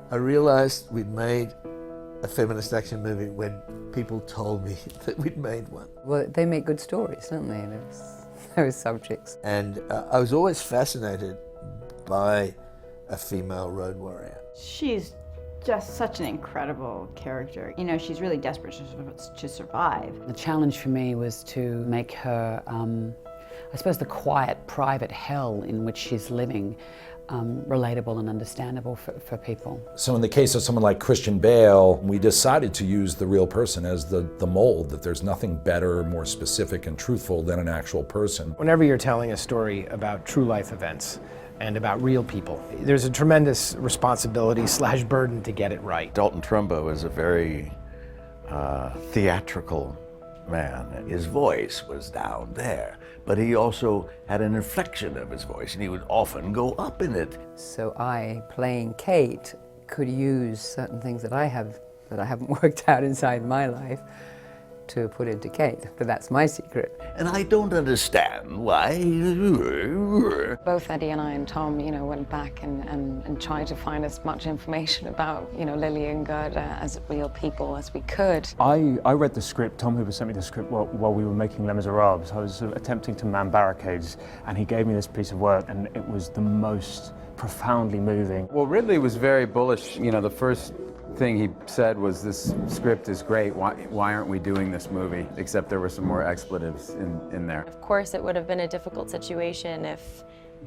I realized we'd made a feminist action movie when people told me that we'd made one. Well, they make good stories, don't they, those subjects. And I was always fascinated by a female road warrior. She's just such an incredible character. You know, she's really desperate to survive. The challenge for me was to make her, I suppose, the quiet, private hell in which she's living relatable and understandable for people. So in the case of someone like Christian Bale, we decided to use the real person as the mold, that there's nothing better, more specific and truthful than an actual person. Whenever you're telling a story about true life events and about real people, there's a tremendous responsibility / burden to get it right. Dalton Trumbo is a very theatrical man. His voice was down there, but he also had an inflection of his voice, and he would often go up in it. So I, playing Kate, could use certain things that I haven't worked out inside my life to put into Kate, but that's my secret. And I don't understand why. Both Eddie and I and Tom, you know, went back and tried to find as much information about, you know, Lily and Gerda as real people as we could. I read the script. Tom Hoover sent me the script while we were making Les Miserables. I was sort of attempting to man barricades, and he gave me this piece of work, and it was the most profoundly moving. Well, Ridley was very bullish. You know, the first thing he said was, this script is great, why aren't we doing this movie? Except there were some more expletives in there. Of course, it would have been a difficult situation if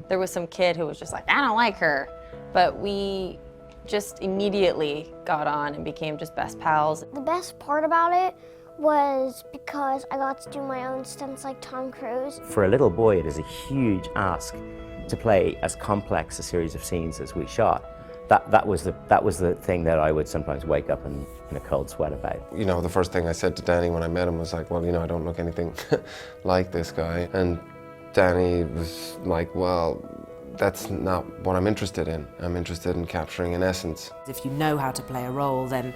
there was some kid who was just like, I don't like her. But we just immediately got on and became just best pals. The best part about it was because I got to do my own stunts like Tom Cruise. For a little boy, it is a huge ask to play as complex a series of scenes as we shot. That was the thing that I would sometimes wake up in a cold sweat about. You know, the first thing I said to Danny when I met him was like, well, you know, I don't look anything like this guy. And Danny was like, well, that's not what I'm interested in. I'm interested in capturing an essence. If you know how to play a role, then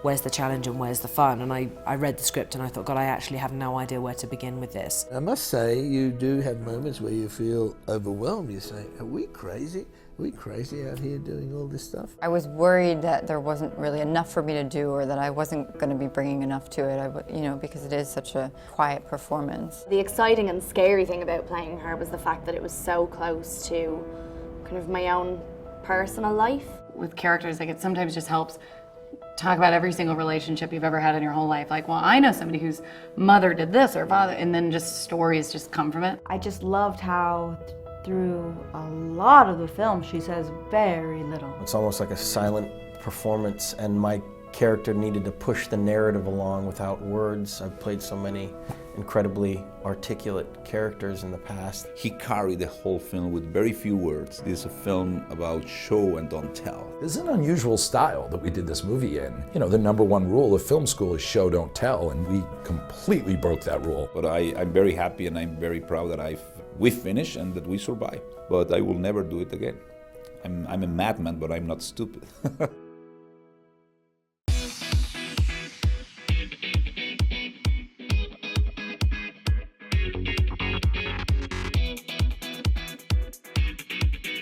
where's the challenge and where's the fun? And I read the script and I thought, God, I actually have no idea where to begin with this. I must say, you do have moments where you feel overwhelmed. You say, are we crazy? Are we crazy out here doing all this stuff? I was worried that there wasn't really enough for me to do, or that I wasn't going to be bringing enough to it, you know, because it is such a quiet performance. The exciting and scary thing about playing her was the fact that it was so close to kind of my own personal life. With characters, like, it sometimes just helps talk about every single relationship you've ever had in your whole life. Like, well, I know somebody whose mother did this or father, and then just stories just come from it. I just loved how through a lot of the film she says very little. It's almost like a silent performance, and my character needed to push the narrative along without words. I've played so many incredibly articulate characters in the past. He carried the whole film with very few words. This is a film about show and don't tell. This is an unusual style that we did this movie in. You know, the #1 rule of film school is show, don't tell, and we completely broke that rule. But I'm very happy and I'm very proud that we finished and that we survived. But I will never do it again. I'm a madman, but I'm not stupid.